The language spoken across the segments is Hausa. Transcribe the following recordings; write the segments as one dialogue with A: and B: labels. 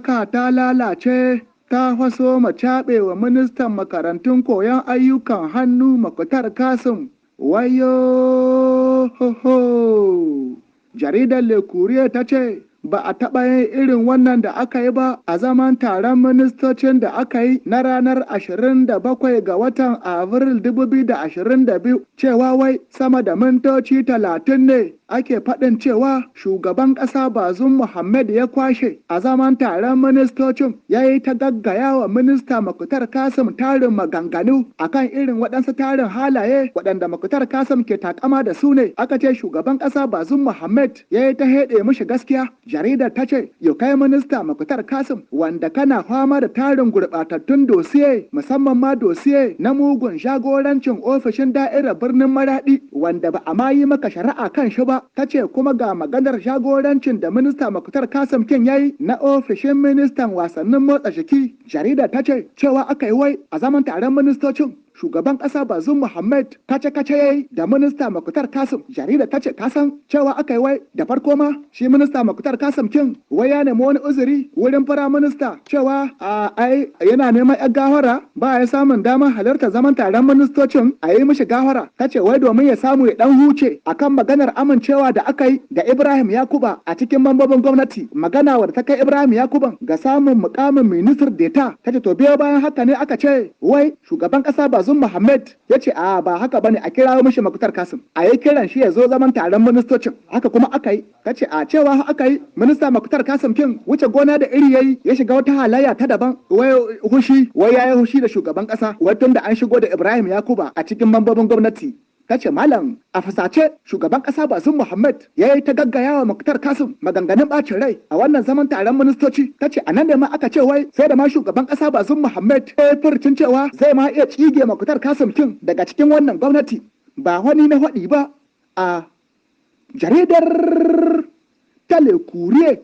A: Ka ta lalace ta faso macaɓe wa ministan makarantun koyon ayyukan hannu Muktar Kasim. Wayo ho. Jaridar Le Courrier ta ce ba a taɓa yin irin wannan da aka yi ba a zaman taron ministocin da aka yi na ranar 27 ga watan Abril 2022 cewa wai sama da mintoci 30 ne ake faɗin cewa shugaban ƙasa Bazum Muhammad ya kwashe a zaman taron ministocin ya yi ta gaggaya wa minista Muktar Kasim tarin maganganu akan irin waɗansu tarin halaye waɗanda Muktar Kasim ke takama da su ne. Aka ce shugaban ƙasa Bazum Muhammad ya yi ta heɗe mishi gaskiya. Jaridar ta ce yau kai minista Muktar Kasim wanda kana fama da tarin gurɓatattun dosiye musamman ma dosiye na mugun jagorancin ofishin da'irar birnin Maraɗi wanda ba a ma yi maka shari'a kan shi ba. Ta ce kuma ga maganar jagorancin da minista Muktar Kasim kin yayi na ofishin ministan wasannin motsa jiki. Jaridar ta ce cewa aka yi wai a zaman taron ministocin shugaban ƙasa Bazum Muhammad kace yayi da minista Muktar Kasim. Jarida ta ce kasan cewa aka yi wai da farko ma shi minista Muktar Kasim kin wai ya nemi wani uzuri wurin fara minista cewa ai yana neman yan gawara ba ya samun damar halarta zaman taron ministocin a yi mishi gawara. Ta ce wai domin ya samu ya dan huce akan maganar amincewa da aka yi da Ibrahim Yakuba a cikin mambobin gwamnati, magana wadda ta kai Ibrahim Yakuban ga samun mukamin minister d'Etat. Ta ce to biyo bayan haka ne aka ce wai shugaban ƙasa Bazum Muhammad ya ce ba haka bane a kirawo mishi Muktar Kasim a yi kiran shi ya zo zaman taron ministocin. Haka kuma aka yi. Ta ce cewa aka yi minista Muktar Kasim kin wuce gona da iri yayi ya shiga wata halayya ta daban wai yayi hushi da shugaban kasa wai tun da an shigo da Ibrahim Yakuba a cikin mambobin gwamnati. Ta ce malam a fasace shugaban kasa Bazum Muhammad ya yi ta gaggaya wa Muktar Kasim maganganun bacin rai a wannan zaman taron ministoci. Ta ce a nan ne ma aka ce wai sai da ma shugaban kasa Bazum Muhammad ya yi furcin cewa zai ma iya tsige Muktar Kasim kin daga cikin wannan gwamnati. Ba wani na faɗi ba a jaridar ta Le Courrier.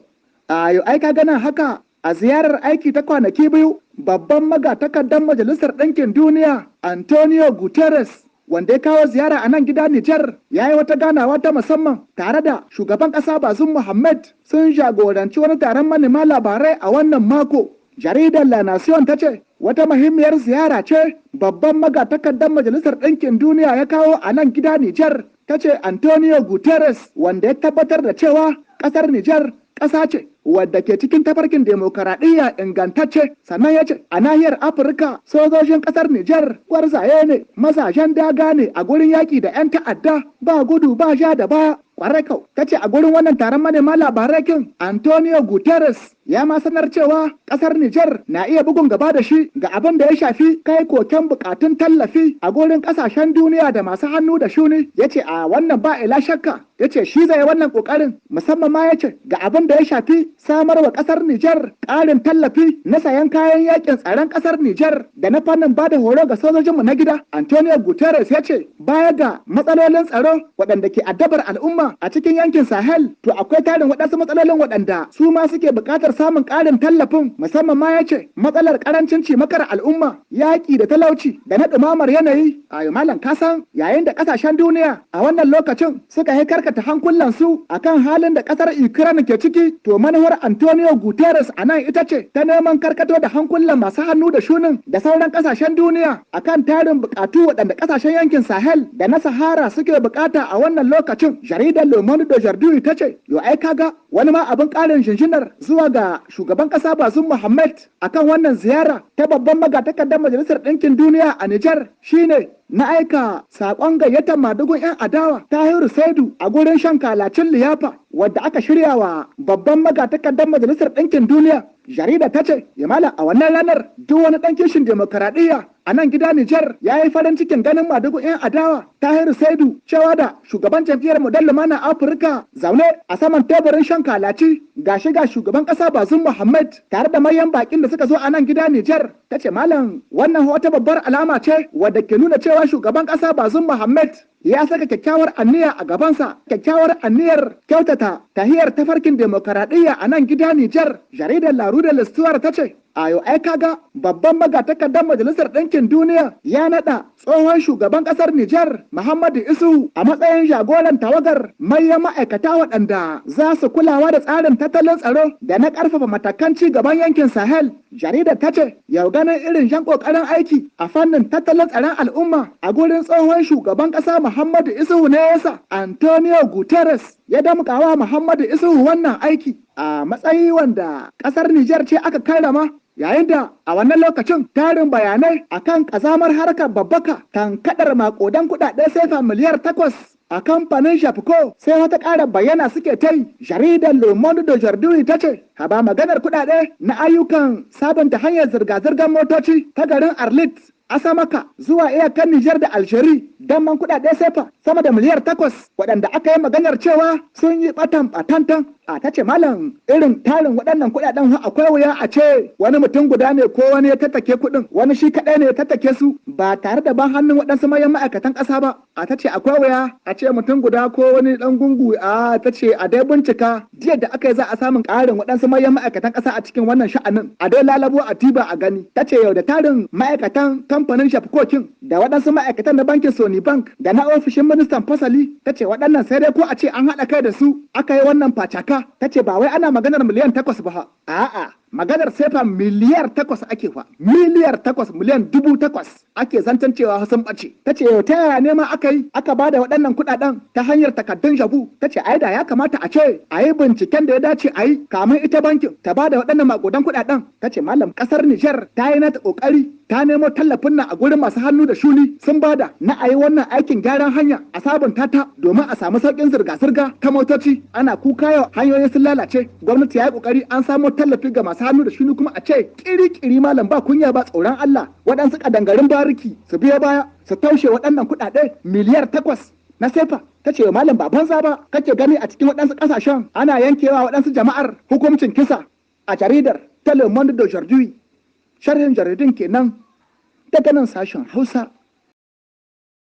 A: Yau ai ka gana haka a ziyarar aiki ta kwanaki biyu babban magatakardar Majalisar Ɗinkin Duniya Antonio Guterres wanda ya kawo ziyara a nan gida Nijar ya yi wata ganawa ta musamman tare da shugaban ƙasa Bazum Muhammad sun jagoranci wani taron manema labarai a wannan mako. Jaridar La Nation ta ce wata muhimmiyar ziyara ce babban magatakardar Majalisar Ɗinkin Duniya ya kawo a nan gida Nijar. Ta ce Antonio Guterres wanda ya tabbatar da cewa ƙasar Nijar ƙasa ce wadda ke cikin tafarkin demokaradiyya ingantacce, sannan ya ce a nahiyar Afirka sojojin ƙasar Nijar gwarzaye ne, mazajen daga ne a gurin yaƙi da 'yan ta'adda ba gudu ba ja da baya. Kwarai kau, ta ce a gurin wannan taron manema labarai kin Antonio Guterres ya ma sanar cewa ƙasar Nijar na iya bugun gaba da shi ga abin da ya shafi kai koken bukatun tallafi a gurin ƙasashen duniya da masu hannu da shuni. Ya ce a wannan ba ila shakka, ya ce shi zai wannan ƙoƙarin musamman ma ya ce ga abin da ya shafi samar wa ƙasar Nijar ƙarin tallafi na sayan kayan yakin tsaron ƙasar Nijar da na fannin ba da horo ga sojojinmu na gida. Antonio Guterres ya ce baya ga matsalolin tsaro waɗanda ke addabar al'umma a cikin yankin Sahel, to akwai tarin waɗansu matsalolin waɗanda su ma suke buƙatar samun ƙarin tallafin, musamman ma ya ce matsalar ƙarancin cimakar al'umma, yaƙi da talauci da na ɗumamar yanayi. Ayo malam kasan yayin da ƙasashen duniya a wannan lokacin suka yi karkata hankulansu akan halin da ƙasar Ukraine ke ciki, to manuwar Antonio Guterres a nan ita ce ta neman karkato da hankulan masu hannu da shunin da sauran ƙasashen duniya akan tarin buƙatu waɗanda ƙasashen yankin Sahel da na Sahara suke buƙata a wannan lokacin. Jaridar Le Monde d'Aujourd'hui ta ce yo ai kaga wani ma abin ƙarin shinshinar zuwa ga shugaban ƙasa Bazum Muhammad akan wannan ziyara ta babban magatakardar Majalisar Ɗinkin Duniya a Nijar shine na aika saƙon gayyatar madugun 'yan adawa Tahiru Saidu a gurin shan kalacin liyafa wadda aka shirya wa babban magatakardar Majalisar Ɗinkin Duniya. Jarida ta ce yamala a wannan ranar duk wani ɗan kishin demokaradiyya a nan gida Nijar ya yi farin cikin ganin madugun 'yan adawa Tahiru Saidu cewa da shugaban jam'iyyar Model Lumana Afirka zaune a saman teburin shan kalaci ga shugaban ƙasa Bazum Muhammad tare da manyan bakin da suka zo a nan gida Nijar ta ce malam wannan wata babbar alama ce wadda ke nuna cewa shugaban ƙasa Bazoum Mohammed ya saka kyakkyawar anniya a gabansa, kyakkyawar anniyar kyautata tahiyar tafarkin demokaradiyya a nan gida Nijar. Jaridar La Rue de l'Histoire ta ce, ayo ai kaga babban magatakardar Majalisar Ɗinkin Duniya ya naɗa tsohon shugaban ƙasar Nijar Muhammadu Isu a matsayin jagoran tawagar manyan ma'aikata waɗanda za su kulawa da tsarin tattalin tsaro da na ƙarfafa matakan ci gaban yankin Sahel. Jaridar ta ce, yau ganin irin jan ƙoƙarin aiki a fannin tattalin tsaron al'umma a gurin tsohon shugaban ƙasa Muhammadu Isu ne yasa Antonio Guterres ya damƙawa Muhammadu Isu wannan aiki a matsayi wanda ƙasar Nijar ce aka karrama. Yayin da a wannan lokacin tarin bayanai akan ƙazamar harkar babbaka tankaɗar maƙudan kuɗaɗe sefa miliyar 8 a kamfanin Shafco sai wata ƙara bayyana suke ta yi. Jaridar Le Monde d'Aujourd'hui ta ce, haba maganar kuɗaɗe na ayyukan sabunta hanyar zirga-zirgar motoci ta garin Arlit Asamaka zuwa iyakan Nijar da Algeria don man kuɗaɗe sefa sama da miliyar 8 waɗanda aka yi maganar cewa sun yi ɓatan a ta ce malam irin tarin waɗannan kuɗaɗen akwai wuya a ce wani mutum guda ne ko wani ya tattake kuɗin wani shi kaɗai ne ya tattake su ba tare da ban hannun waɗansu manyan ma'aikatan ƙasa ba. A ta ce akwai wuya a ce mutum guda ko wani ɗan gungu a ta ce a dai bincika jiya da aka yi za a samun ƙarin waɗansu manyan ma'aikatan ƙasa a cikin wannan sha'anin a dai lalabo a tiba a gani. Ta ce yau da tarin ma'aikatan kamfanin Shafkokin da waɗansu ma'aikatan na bankin Sony Bank da na ofishin ministan fasali ta ce waɗannan sai dai ko a ce an haɗa kai da su aka yi wannan facaka. Ta ce ba wai ana maganar miliyan 8 ba, a'a maganar sefa miliyar 8 ake fa, miliyar 8 miliyan 8,000 ake zancen cewa sun ɓace. Ta ce yau ta yaya ne ma aka yi aka ba da waɗannan kuɗaɗen ta hanyar takardun jabu. Ta ce ai da ya kamata a ce a yi binciken da ya dace a yi kamun ita bankin ta ba da waɗannan maƙudan kuɗaɗen. Ta ce malam ƙasar Nijar ta yi nata ƙoƙari ta nemo tallafin nan a gurin masu hannu da shuni sun bada na a yi wannan aikin gyaran hanya a sabunta ta domin a samu sauƙin zirga-zirga ta motoci. Ana kuka yau hanyoyin sun lalace, gwamnati ya yi ƙoƙari an samo tallafi ga masu hannu da shuni kuma a ce ƙiri-ƙiri malam ba kunya ba tsoron Allah waɗansu ƙadangarin bariki su biyo baya su taushe waɗannan kuɗaɗe miliyar 8 na sefa. Ta ce malam ba banza ba kake gani a cikin waɗansu ƙasashen ana yankewa waɗansu jama'ar hukuncin kisa. A jaridar Le Monde d'Aujourd'hui sharhin jaridun kenan daga nan sashen Hausa